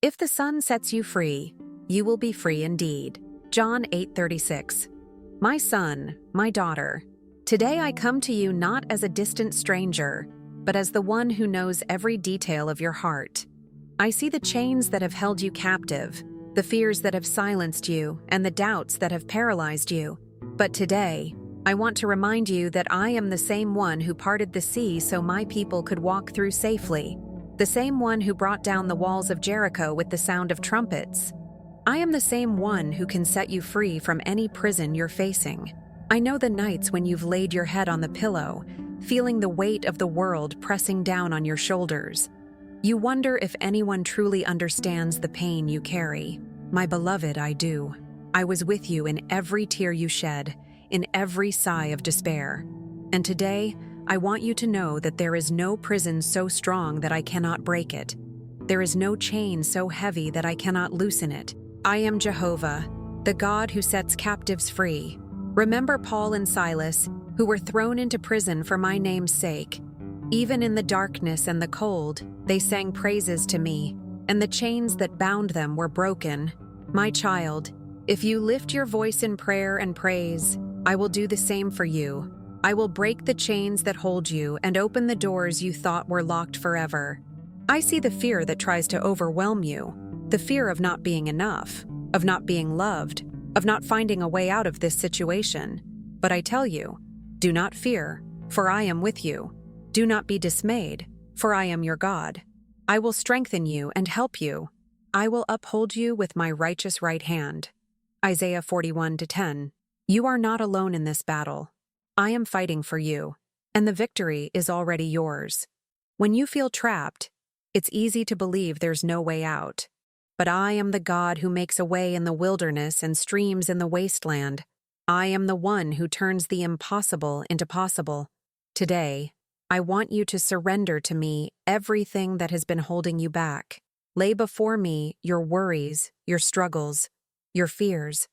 If the Son sets you free, you will be free indeed. John 8:36. My son, my daughter, today I come to you not as a distant stranger, but as the one who knows every detail of your heart. I see the chains that have held you captive, the fears that have silenced you, and the doubts that have paralyzed you. But today, I want to remind you that I am the same one who parted the sea so my people could walk through safely, the same one who brought down the walls of Jericho with the sound of trumpets. I am the same one who can set you free from any prison you're facing. I know the nights when you've laid your head on the pillow, feeling the weight of the world pressing down on your shoulders. You wonder if anyone truly understands the pain you carry. My beloved, I do. I was with you in every tear you shed, in every sigh of despair. And today, I want you to know that there is no prison so strong that I cannot break it. There is no chain so heavy that I cannot loosen it. I am Jehovah, the God who sets captives free. Remember Paul and Silas, who were thrown into prison for my name's sake. Even in the darkness and the cold, they sang praises to me, and the chains that bound them were broken. My child, if you lift your voice in prayer and praise, I will do the same for you. I will break the chains that hold you and open the doors you thought were locked forever. I see the fear that tries to overwhelm you, the fear of not being enough, of not being loved, of not finding a way out of this situation. But I tell you, do not fear, for I am with you. Do not be dismayed, for I am your God. I will strengthen you and help you. I will uphold you with my righteous right hand. Isaiah 41:10. You are not alone in this battle. I am fighting for you, and the victory is already yours. When you feel trapped, it's easy to believe there's no way out. But I am the God who makes a way in the wilderness and streams in the wasteland. I am the one who turns the impossible into possible. Today, I want you to surrender to me everything that has been holding you back. Lay before me your worries, your struggles, your fears.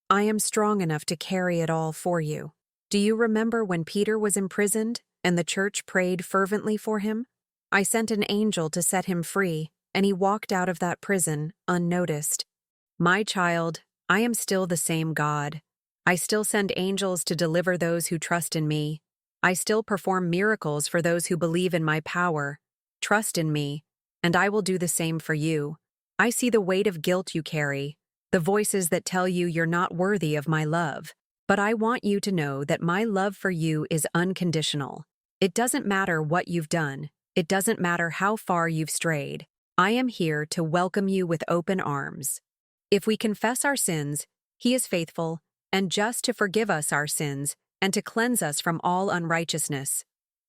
I am strong enough to carry it all for you. Do you remember when Peter was imprisoned and the church prayed fervently for him? I sent an angel to set him free, and he walked out of that prison unnoticed. My child, I am still the same God. I still send angels to deliver those who trust in me. I still perform miracles for those who believe in my power. Trust in me, and I will do the same for you. I see the weight of guilt you carry, the voices that tell you you're not worthy of my love. But I want you to know that my love for you is unconditional. It doesn't matter what you've done. It doesn't matter how far you've strayed. I am here to welcome you with open arms. If we confess our sins, He is faithful and just to forgive us our sins and to cleanse us from all unrighteousness.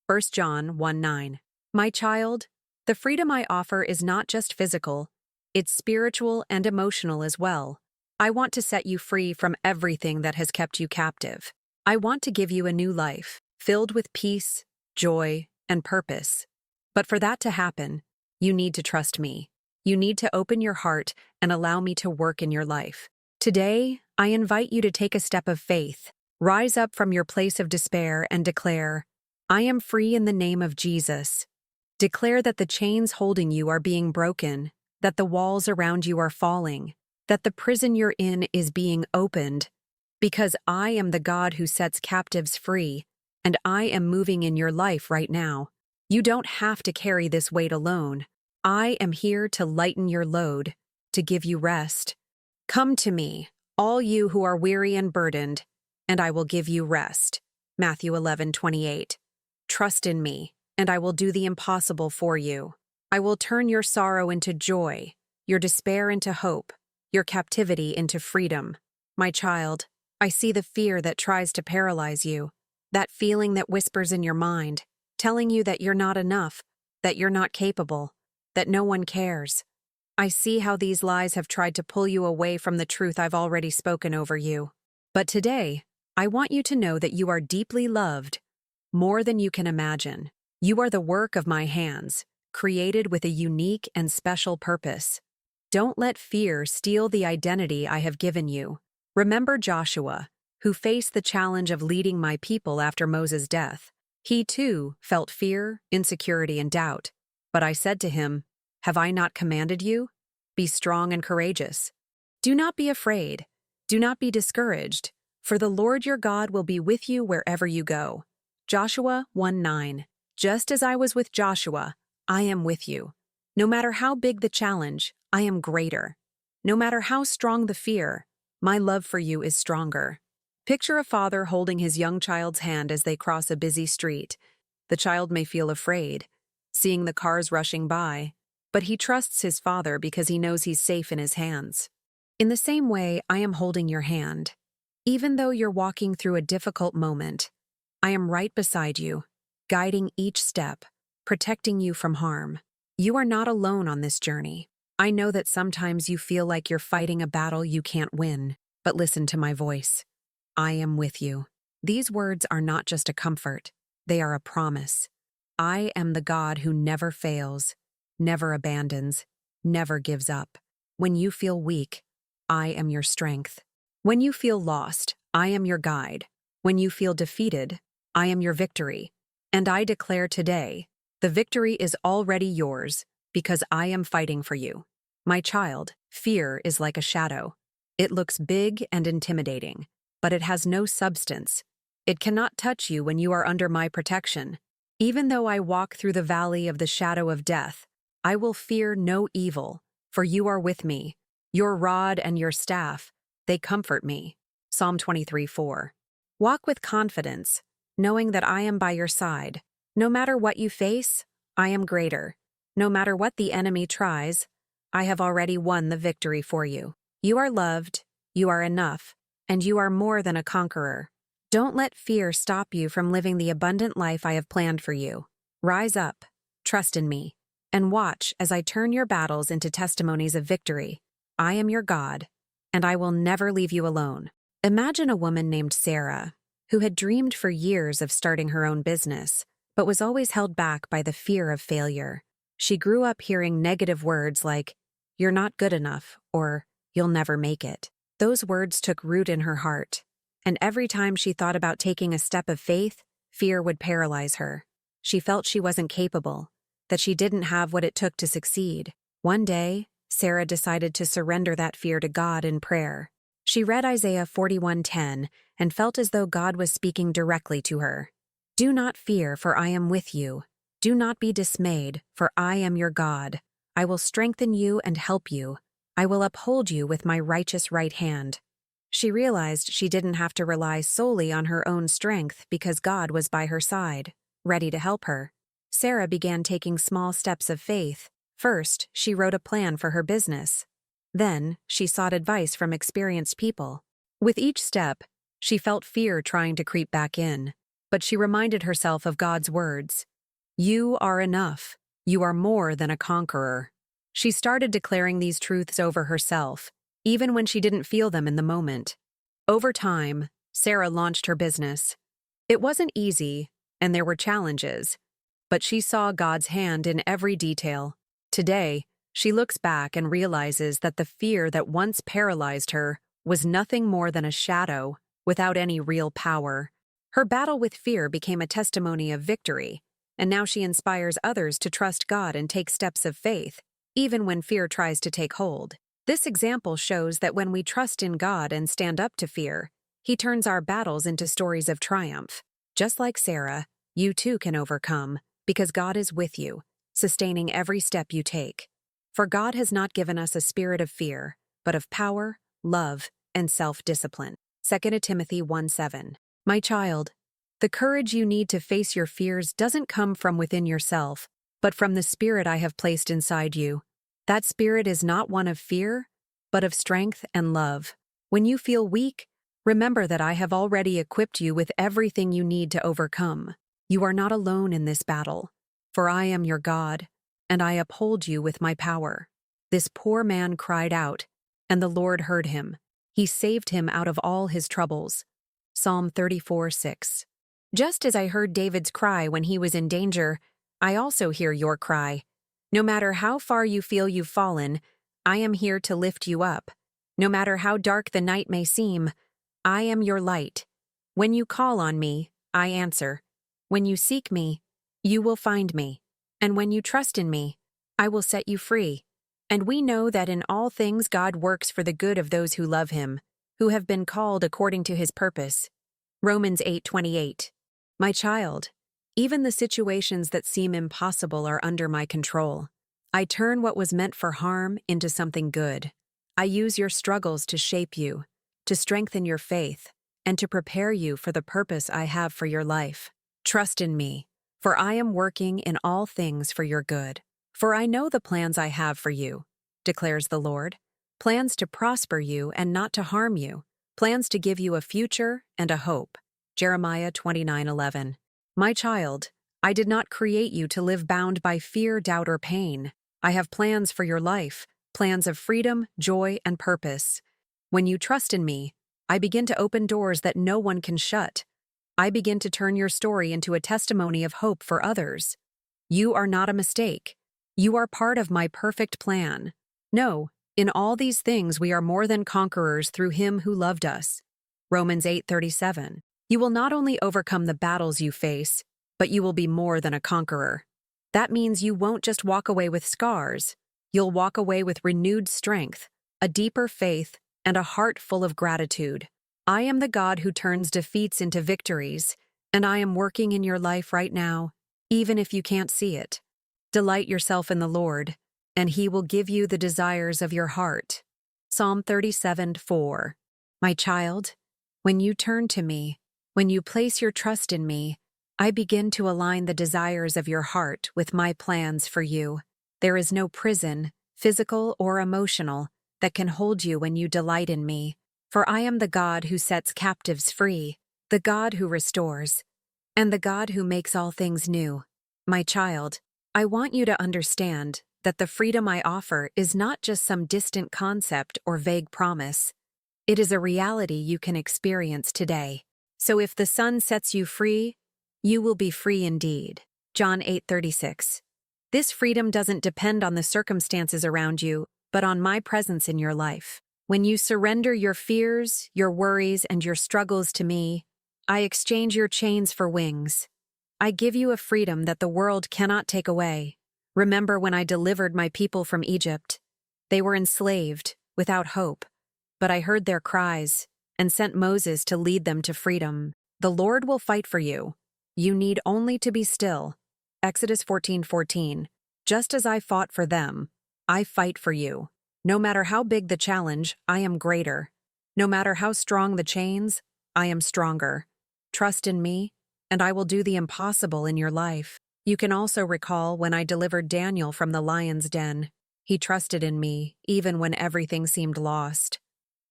1 John 1:9. My child, the freedom I offer is not just physical, it's spiritual and emotional as well. I want to set you free from everything that has kept you captive. I want to give you a new life, filled with peace, joy, and purpose. But for that to happen, you need to trust me. You need to open your heart and allow me to work in your life. Today, I invite you to take a step of faith. Rise up from your place of despair and declare, I am free in the name of Jesus. Declare that the chains holding you are being broken, that the walls around you are falling, that the prison you're in is being opened, because I am the God who sets captives free, and I am moving in your life right now. You don't have to carry this weight alone. I am here to lighten your load, to give you rest. Come to me, all you who are weary and burdened, and I will give you rest. Matthew 11:28. Trust in me, and I will do the impossible for you. I will turn your sorrow into joy, your despair into hope, your captivity into freedom. My child, I see the fear that tries to paralyze you, that feeling that whispers in your mind, telling you that you're not enough, that you're not capable, that no one cares. I see how these lies have tried to pull you away from the truth I've already spoken over you. But today, I want you to know that you are deeply loved, more than you can imagine. You are the work of my hands, created with a unique and special purpose. Don't let fear steal the identity I have given you. Remember Joshua, who faced the challenge of leading my people after Moses' death. He too felt fear, insecurity, and doubt. But I said to him, Have I not commanded you? Be strong and courageous. Do not be afraid. Do not be discouraged, for the Lord your God will be with you wherever you go. Joshua 1:9. Just as I was with Joshua, I am with you. No matter how big the challenge, I am greater. No matter how strong the fear, my love for you is stronger. Picture a father holding his young child's hand as they cross a busy street. The child may feel afraid, seeing the cars rushing by, but he trusts his father because he knows he's safe in his hands. In the same way, I am holding your hand. Even though you're walking through a difficult moment, I am right beside you, guiding each step, protecting you from harm. You are not alone on this journey. I know that sometimes you feel like you're fighting a battle you can't win, but listen to my voice. I am with you. These words are not just a comfort, they are a promise. I am the God who never fails, never abandons, never gives up. When you feel weak, I am your strength. When you feel lost, I am your guide. When you feel defeated, I am your victory. And I declare today, the victory is already yours because I am fighting for you. My child, fear is like a shadow. It looks big and intimidating, but it has no substance. It cannot touch you when you are under my protection. Even though I walk through the valley of the shadow of death, I will fear no evil, for you are with me. Your rod and your staff, they comfort me. Psalm 23:4. Walk with confidence, knowing that I am by your side. No matter what you face, I am greater. No matter what the enemy tries, I have already won the victory for you. You are loved, you are enough, and you are more than a conqueror. Don't let fear stop you from living the abundant life I have planned for you. Rise up, trust in me, and watch as I turn your battles into testimonies of victory. I am your God, and I will never leave you alone. Imagine a woman named Sarah, who had dreamed for years of starting her own business, but was always held back by the fear of failure. She grew up hearing negative words like, "You're not good enough," or "You'll never make it." Those words took root in her heart, and every time she thought about taking a step of faith, fear would paralyze her. She felt she wasn't capable, that she didn't have what it took to succeed. One day, Sarah decided to surrender that fear to God in prayer. She read Isaiah 41:10 and felt as though God was speaking directly to her. Do not fear, for I am with you. Do not be dismayed, for I am your God. I will strengthen you and help you. I will uphold you with my righteous right hand. She realized she didn't have to rely solely on her own strength because God was by her side, ready to help her. Sarah began taking small steps of faith. First, she wrote a plan for her business. Then, she sought advice from experienced people. With each step, she felt fear trying to creep back in, but she reminded herself of God's words. You are enough. You are more than a conqueror. She started declaring these truths over herself, even when she didn't feel them in the moment. Over time, Sarah launched her business. It wasn't easy, and there were challenges, but she saw God's hand in every detail. Today, she looks back and realizes that the fear that once paralyzed her was nothing more than a shadow without any real power. Her battle with fear became a testimony of victory, and now she inspires others to trust God and take steps of faith, even when fear tries to take hold. This example shows that when we trust in God and stand up to fear, He turns our battles into stories of triumph. Just like Sarah, you too can overcome, because God is with you, sustaining every step you take. For God has not given us a spirit of fear, but of power, love, and self-discipline. 2 Timothy 1:7. My child, the courage you need to face your fears doesn't come from within yourself, but from the Spirit I have placed inside you. That Spirit is not one of fear, but of strength and love. When you feel weak, remember that I have already equipped you with everything you need to overcome. You are not alone in this battle, for I am your God, and I uphold you with my power. This poor man cried out, and the Lord heard him. He saved him out of all his troubles. Psalm 34:6. Just as I heard David's cry when he was in danger, I also hear your cry. No matter how far you feel you've fallen, I am here to lift you up. No matter how dark the night may seem, I am your light. When you call on me, I answer. When you seek me, you will find me. And when you trust in me, I will set you free. And we know that in all things God works for the good of those who love him, who have been called according to his purpose. Romans 8:28. My child, even the situations that seem impossible are under my control. I turn what was meant for harm into something good. I use your struggles to shape you, to strengthen your faith, and to prepare you for the purpose I have for your life. Trust in me, for I am working in all things for your good. For I know the plans I have for you, declares the Lord, plans to prosper you and not to harm you, plans to give you a future and a hope. Jeremiah 29:11. My child, I did not create you to live bound by fear, doubt, or pain. I have plans for your life, plans of freedom, joy, and purpose. When you trust in me, I begin to open doors that no one can shut. I begin to turn your story into a testimony of hope for others. You are not a mistake. You are part of my perfect plan. No, in all these things we are more than conquerors through him who loved us. Romans 8:37. You will not only overcome the battles you face, but you will be more than a conqueror. That means you won't just walk away with scars. You'll walk away with renewed strength, a deeper faith, and a heart full of gratitude. I am the God who turns defeats into victories, and I am working in your life right now, even if you can't see it. Delight yourself in the Lord, and he will give you the desires of your heart. Psalm 37:4. My child, when you turn to me, when you place your trust in me, I begin to align the desires of your heart with my plans for you. There is no prison, physical or emotional, that can hold you when you delight in me, for I am the God who sets captives free, the God who restores, and the God who makes all things new. My child, I want you to understand that the freedom I offer is not just some distant concept or vague promise. It is a reality you can experience today. So if the Son sets you free, you will be free indeed. John 8:36. This freedom doesn't depend on the circumstances around you, but on my presence in your life. When you surrender your fears, your worries, and your struggles to me, I exchange your chains for wings. I give you a freedom that the world cannot take away. Remember when I delivered my people from Egypt? They were enslaved, without hope. But I heard their cries and sent Moses to lead them to freedom. The Lord will fight for you. You need only to be still. Exodus 14:14. Just as I fought for them, I fight for you. No matter how big the challenge, I am greater. No matter how strong the chains, I am stronger. Trust in me, and I will do the impossible in your life. You can also recall when I delivered Daniel from the lion's den. He trusted in me, even when everything seemed lost.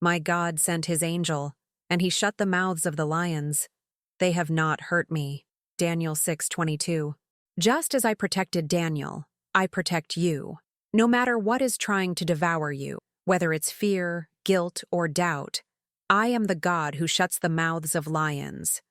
My God sent his angel, and he shut the mouths of the lions. They have not hurt me. Daniel 6:22. Just as I protected Daniel, I protect you. No matter what is trying to devour you, whether it's fear, guilt, or doubt, I am the God who shuts the mouths of lions.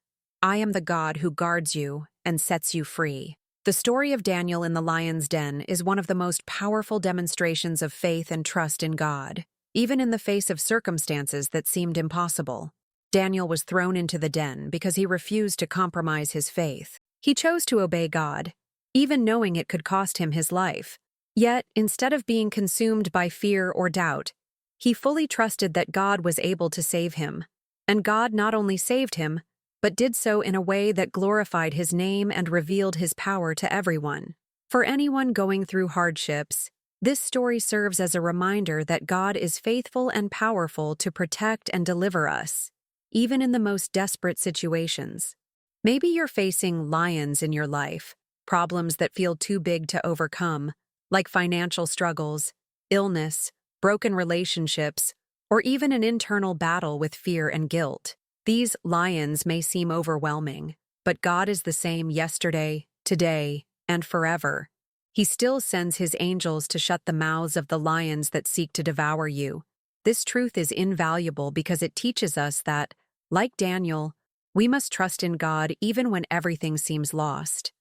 I am the God who guards you and sets you free. The story of Daniel in the lion's den is one of the most powerful demonstrations of faith and trust in God, even in the face of circumstances that seemed impossible. Daniel was thrown into the den because he refused to compromise his faith. He chose to obey God, even knowing it could cost him his life. Yet, instead of being consumed by fear or doubt, he fully trusted that God was able to save him. And God not only saved him, but did so in a way that glorified his name and revealed his power to everyone. For anyone going through hardships, this story serves as a reminder that God is faithful and powerful to protect and deliver us, even in the most desperate situations. Maybe you're facing lions in your life, problems that feel too big to overcome, like financial struggles, illness, broken relationships, or even an internal battle with fear and guilt. These lions may seem overwhelming, but God is the same yesterday, today, and forever. He still sends his angels to shut the mouths of the lions that seek to devour you. This truth is invaluable because it teaches us that, like Daniel, we must trust in God even when everything seems lost.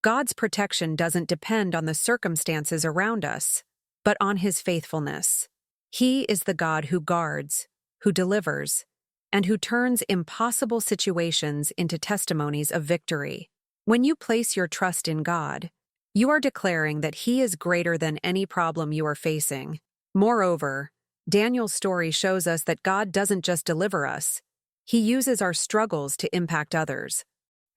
God's protection doesn't depend on the circumstances around us, but on his faithfulness. He is the God who guards, who delivers, and who turns impossible situations into testimonies of victory. When you place your trust in God, You are declaring that He is greater than any problem you are facing. Moreover, Daniel's story shows us that God doesn't just deliver us, He uses our struggles to impact others.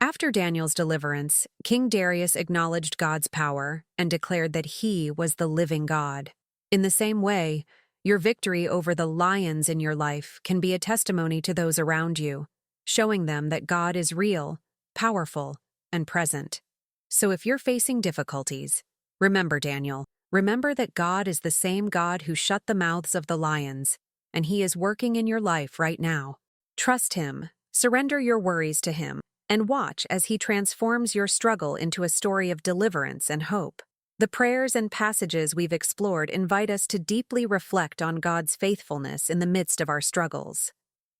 After Daniel's deliverance, King Darius acknowledged God's power and declared that He was the living God. In the same way, your victory over the lions in your life can be a testimony to those around you, showing them that God is real, powerful, and present. So if you're facing difficulties, remember Daniel. Remember that God is the same God who shut the mouths of the lions, and He is working in your life right now. Trust Him, surrender your worries to Him, and watch as He transforms your struggle into a story of deliverance and hope. The prayers and passages we've explored invite us to deeply reflect on God's faithfulness in the midst of our struggles.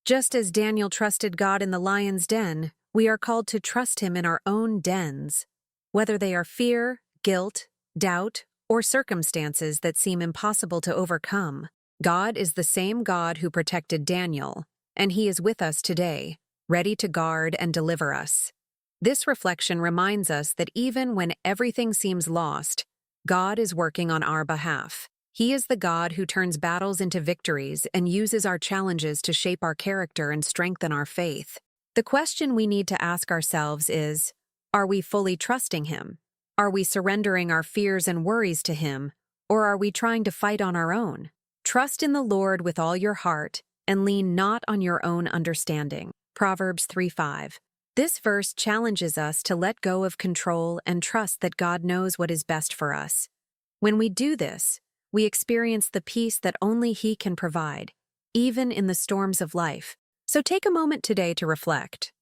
Just as Daniel trusted God in the lion's den, we are called to trust Him in our own dens. Whether they are fear, guilt, doubt, or circumstances that seem impossible to overcome, God is the same God who protected Daniel, and He is with us today, ready to guard and deliver us. This reflection reminds us that even when everything seems lost, God is working on our behalf. He is the God who turns battles into victories and uses our challenges to shape our character and strengthen our faith. The question we need to ask ourselves is, are we fully trusting Him? Are we surrendering our fears and worries to Him, or are we trying to fight on our own? Trust in the Lord with all your heart and lean not on your own understanding. Proverbs 3:5. This verse challenges us to let go of control and trust that God knows what is best for us. When we do this, we experience the peace that only He can provide, even in the storms of life. So take a moment today to reflect.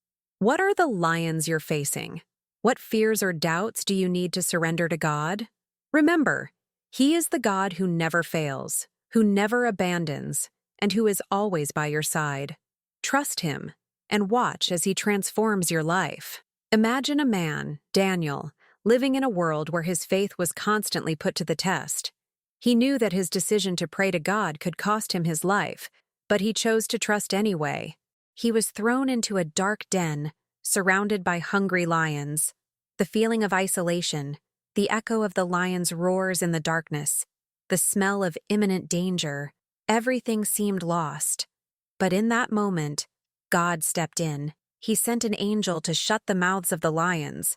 What are the lions you're facing? What fears or doubts do you need to surrender to God? Remember, He is the God who never fails, who never abandons, and who is always by your side. Trust Him and watch as He transforms your life. Imagine a man, Daniel, living in a world where his faith was constantly put to the test. He knew that his decision to pray to God could cost him his life, but he chose to trust anyway. He was thrown into a dark den, surrounded by hungry lions. The feeling of isolation, the echo of the lions' roars in the darkness, the smell of imminent danger, everything seemed lost. But in that moment, God stepped in. He sent an angel to shut the mouths of the lions.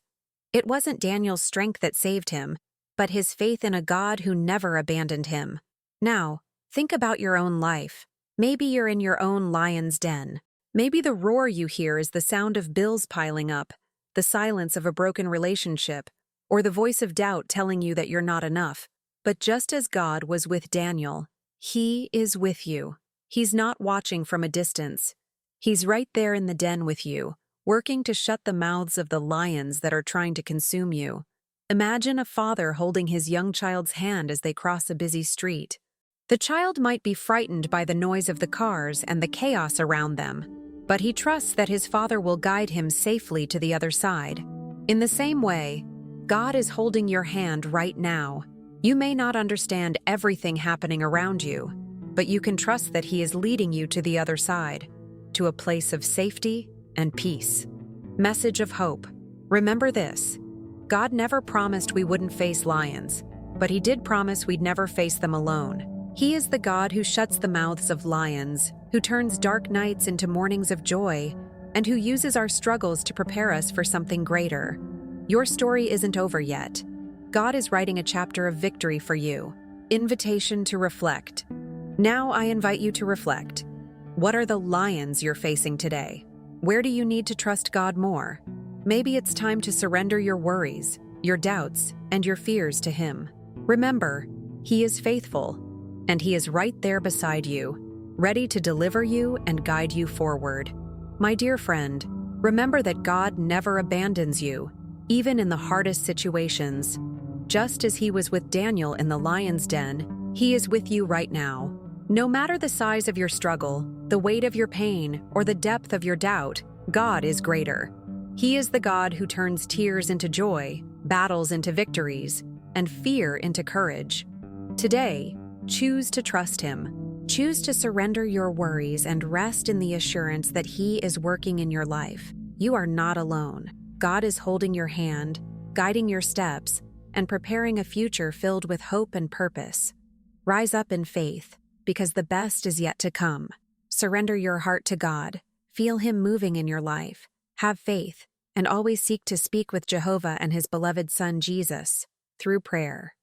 It wasn't Daniel's strength that saved him, but his faith in a God who never abandoned him. Now, think about your own life. Maybe you're in your own lion's den. Maybe the roar you hear is the sound of bills piling up, the silence of a broken relationship, or the voice of doubt telling you that you're not enough. But just as God was with Daniel, He is with you. He's not watching from a distance. He's right there in the den with you, working to shut the mouths of the lions that are trying to consume you. Imagine a father holding his young child's hand as they cross a busy street. The child might be frightened by the noise of the cars and the chaos around them, but he trusts that his father will guide him safely to the other side. In the same way, God is holding your hand right now. You may not understand everything happening around you, but you can trust that He is leading you to the other side, to a place of safety and peace. Message of hope. Remember this: God never promised we wouldn't face lions, but He did promise we'd never face them alone. He is the God who shuts the mouths of lions, who turns dark nights into mornings of joy, and who uses our struggles to prepare us for something greater. Your story isn't over yet. God is writing a chapter of victory for you. Invitation to reflect. Now I invite you to reflect. What are the lions you're facing today? Where do you need to trust God more? Maybe it's time to surrender your worries, your doubts, and your fears to Him. Remember, He is faithful, and He is right there beside you, ready to deliver you and guide you forward. My dear friend, remember that God never abandons you, even in the hardest situations. Just as He was with Daniel in the lion's den, He is with you right now. No matter the size of your struggle, the weight of your pain, or the depth of your doubt, God is greater. He is the God who turns tears into joy, battles into victories, and fear into courage. Today, choose to trust Him. Choose to surrender your worries and rest in the assurance that He is working in your life. You are not alone. God is holding your hand, guiding your steps, and preparing a future filled with hope and purpose. Rise up in faith, because the best is yet to come. Surrender your heart to God, feel Him moving in your life, have faith, and always seek to speak with Jehovah and His beloved Son Jesus through prayer.